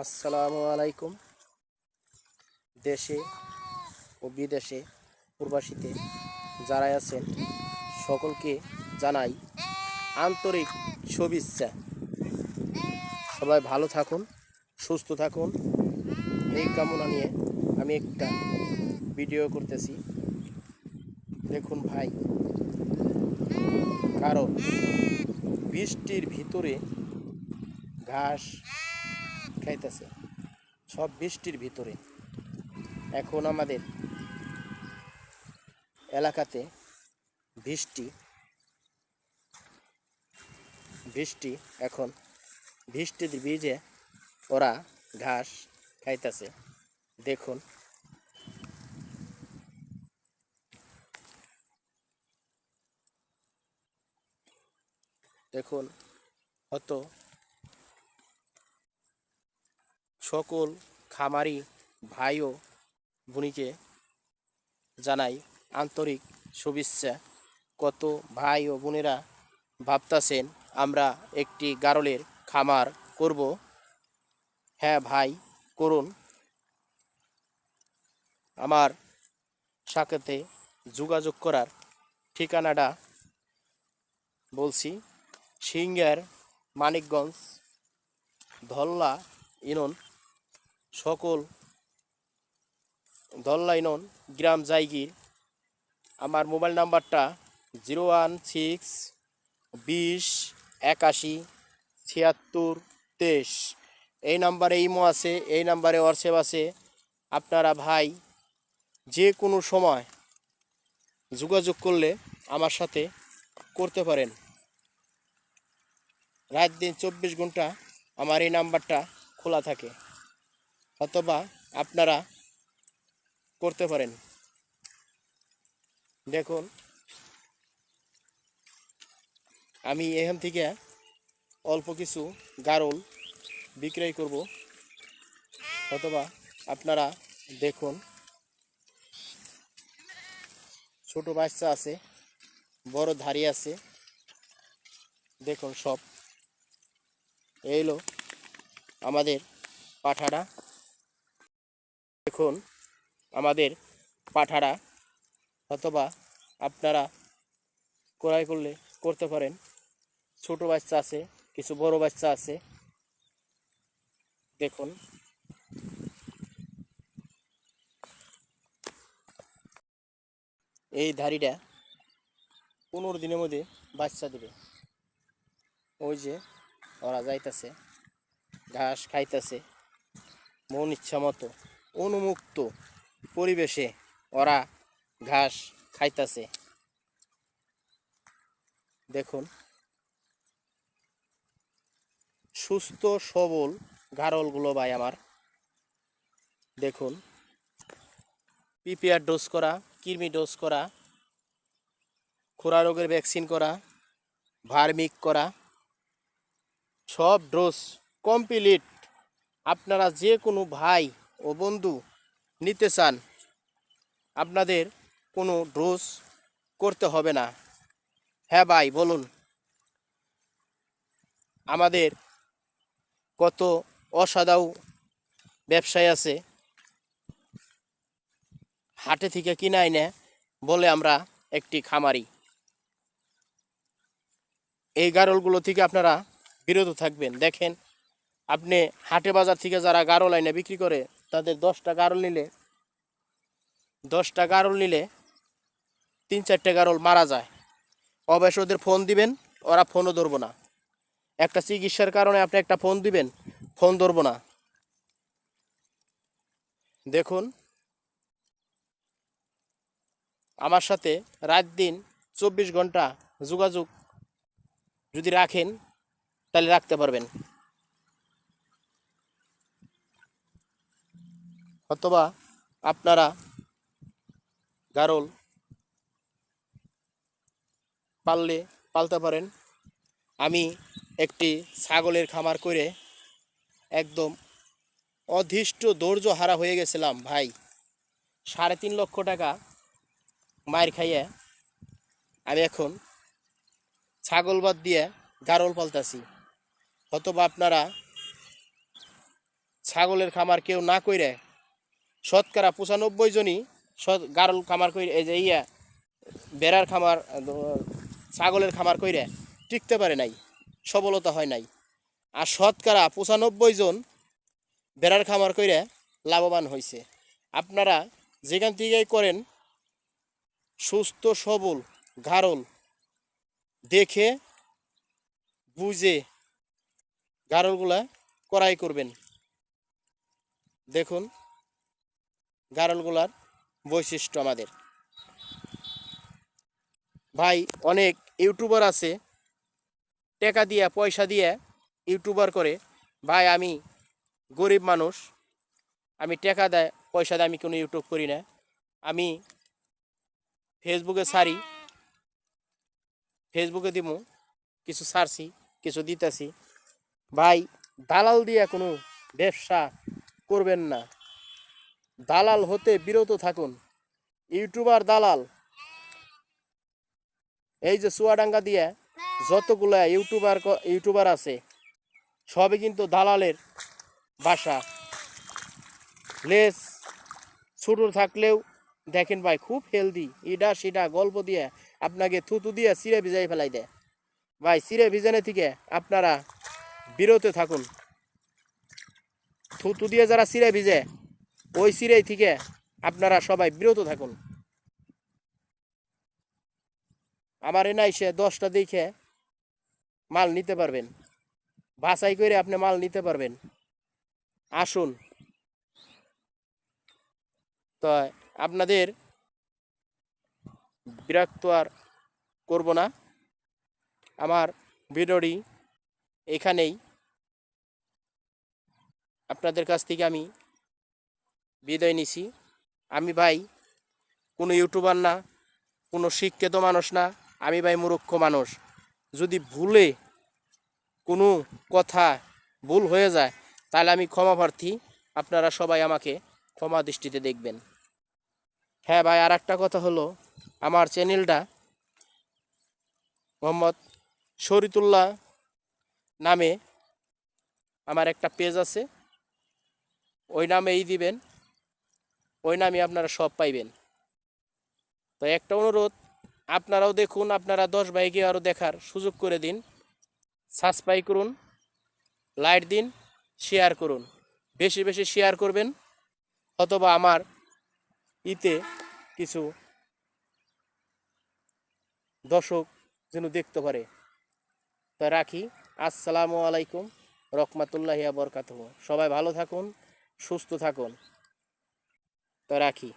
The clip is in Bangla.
আসসালামু আলাইকুম। দেশে ও বিদেশে প্রবাসীতে যারা আছেন সকলকে জানাই আন্তরিক শুভেচ্ছা। সবাই ভালো থাকুন, সুস্থ থাকুন, এই কামনা নিয়ে আমি একটা ভিডিও করতেছি। দেখুন ভাই, কারণ বৃষ্টির ভিতরে ঘাস খাইতেছে, সব বৃষ্টির ভিতরে। এখন আমাদের এলাকাতে বৃষ্টি বৃষ্টি এখন বৃষ্টির বীজে ওরা ঘাস খাইতেছে। দেখুন, দেখুন হয়তো সকল খামারি ভাই ও বোনিকে জানাই আন্তরিক শুভেচ্ছা। কত ভাই ও বোনেরা ভাবতাছেন আমরা একটি গারলের খামার করব। হ্যাঁ ভাই, করুন। আমার সাথে যোগাযোগ করার ঠিকানাটা বলছি। সিংহের মানিকগঞ্জ ধল্লা ইউনিয়ন, সকল ধল্লা ইউনিয়ন গ্রাম জায়গির। আমার মোবাইল নাম্বারটা 01620817623। এই নাম্বারে ইমো আছে, এই নাম্বারে হোয়াটসঅ্যাপ আছে। আপনারা ভাই যে কোনো সময় যোগাযোগ করলে আমার সাথে করতে পারেন। রাত দিন 24 ঘন্টা আমার এই নাম্বারটা খোলা থাকে, অথবা আপনারা করতে পারেন। দেখুন, আমি এখান থেকে অল্প কিছু গারল বিক্রয় করব, অথবা আপনারা দেখুন, ছোট বাচ্চা আছে, বড় ধাড়ি আছে। দেখুন সব এইলো আমাদের পাঠাটা। দেখুন আমাদের পাঠাটা, অথবা আপনারা ক্রয় করলে করতে পারেন। ছোট বাচ্চা আছে, কিছু বড় বাচ্চা আছে। দেখুন, এই ধাড়িটা 15 দিনের মধ্যে বাচ্চা দেবে। ওই যে ওরা যাইতেছে, ঘাস খাইতেছে মন ইচ্ছা মতো, উন্মুক্ত পরিবেশে ওরা ঘাস খাইতেছে। দেখুন, সুস্থ সবল গারলগুলো ভাই আমার। দেখুন, পিপিআর ডোজ করা, কৃমি ডোজ করা, খোরা রোগের ভ্যাকসিন করা, ভার্মিক করা, সব ডোজ কমপ্লিট। আপনারা যে কোনো ভাই ও বন্ধু নিতে চান, আপনাদের কোনো ডোজ করতে হবে না। হ্যাঁ ভাই, বলুন। আমাদের কত অসাধু ব্যবসায়ী আছে, হাটে থেকে কিনে আইনে বলে আমরা একটি খামারি। এই গারলগুলো থেকে আপনারা বিরত থাকবেন। দেখেন, আপনি হাটে বাজার থেকে যারা গারল আইনে বিক্রি করে, তাদের 10টা গারল নিলে 3-4টে গারল মারা যায়। অবশ্য ওদের ফোন দিবেন, ওরা ফোনও ধরবো না। একটা চিকিৎসার কারণে আপনি একটা ফোন দিবেন, ফোন ধরবো না। দেখুন, আমার সাথে রাত দিন 24 ঘন্টা যোগাযোগ যদি রাখেন, তাহলে রাখতে পারবেন। অথবা আপনারা গারল পালতে পারেন। আমি একটি ছাগলের খামার করে একদম অধিষ্ঠ ধৈর্য হারা হয়ে গেছিলাম ভাই। 3.5 লক্ষ টাকা মার খাইয়ে আমি এখন ছাগল বাদ দিয়ে গারল পালতাছি। অথবা আপনারা ছাগলের খামার কেউ না কইরে, শতকরা 95 জনই গারল খামার কইরে, এই যে বেড়ার খামার, ছাগলের খামার কইরে টিকতে পারে নাই, সফলতা হয় নাই। আর শতকরা 95 জন বেড়ার খামার কইরে লাভবান হয়েছে। আপনারা যেখান থেকেই করেন সুস্থ সবল গারল দেখে বুঝে গারলগুলা করাই করবেন। দেখুন গারলগুলার বৈশিষ্ট্য আমাদের। ভাই অনেক ইউটিউবার আছে টাকা দিয়া পয়সা দিয়ে ইউটিউবার করে। ভাই আমি গরিব মানুষ, আমি টাকা দেয় পয়সা দেয় আমি কোনো ইউটিউব করি না। আমি ফেসবুকে ছাড়ি, ফেসবুকে দিব, কিছু ছাড়ছি, কিছু দিতেছি। ভাই দালাল দিয়া কোনো ব্যবসা করবেন না, দালাল হতে বিরত থাকুন। ইউটিউবার দালাল, এই যে চুয়াডাঙ্গা দিয়ে যতগুলা ইউটিউবার আছে সবই কিন্তু দালালের বাসা। লেস ছোট থাকলেও দেখেন ভাই খুব হেলদি, ইডা সিডা গল্প দিয়ে আপনাকে থুতু দিয়ে চিড়ে ভিজাই ফেলাই দেয়। ভাই চিড়ে ভিজানো থেকে আপনারা বিরত থাকুন। থুতু দিয়ে যারা চিড়ে ভিজে ওই চিড়ে থেকে আপনারা সবাই বিরত থাকুন। আমার এনে এসে 10টা দেখে মাল নিতে পারবেন, বাছাই করে আপনি মাল নিতে পারবেন। আসুন। তো আপনাদের বিরক্ত আর করব না, আমার ভিডিওটি এখানেই। আপনাদের কাছ থেকে আমি বিদায় নিছি। আমি ভাই কোনো ইউটিউবার না, কোনো শিক্ষিত মানুষ না, আমি ভাই মূর্খ মানুষ। যদি ভুলে কোনো কথা ভুল হয়ে যায় তাহলে আমি ক্ষমা প্রার্থী, আপনারা সবাই আমাকে ক্ষমা দৃষ্টিতে দেখবেন। হ্যাঁ ভাই, আর একটা কথা হলো, আমার চ্যানেলটা মোহাম্মদ শরীতুল্লাহ নামে আমার একটা পেজ আছে, ওই নামেই দিবেন, ওই নামে আপনারা সব পাইবেন। তো একটা অনুরোধ, আপনারাও দেখুন, আপনারা 10 ভাইকে আরও দেখার সুযোগ করে দিন, সাবস্ক্রাইব করুন, লাইক দিন, শেয়ার করুন, বেশি বেশি শেয়ার করবেন, অথবা আমার ইতে কিছু দর্শক যেন দেখতে পারে। তো রাখি, আসসালামু আলাইকুম রহমতুল্লাহি ওয়া বারাকাতুহু। সবাই ভালো থাকুন, সুস্থ থাকুন। তো রাখি।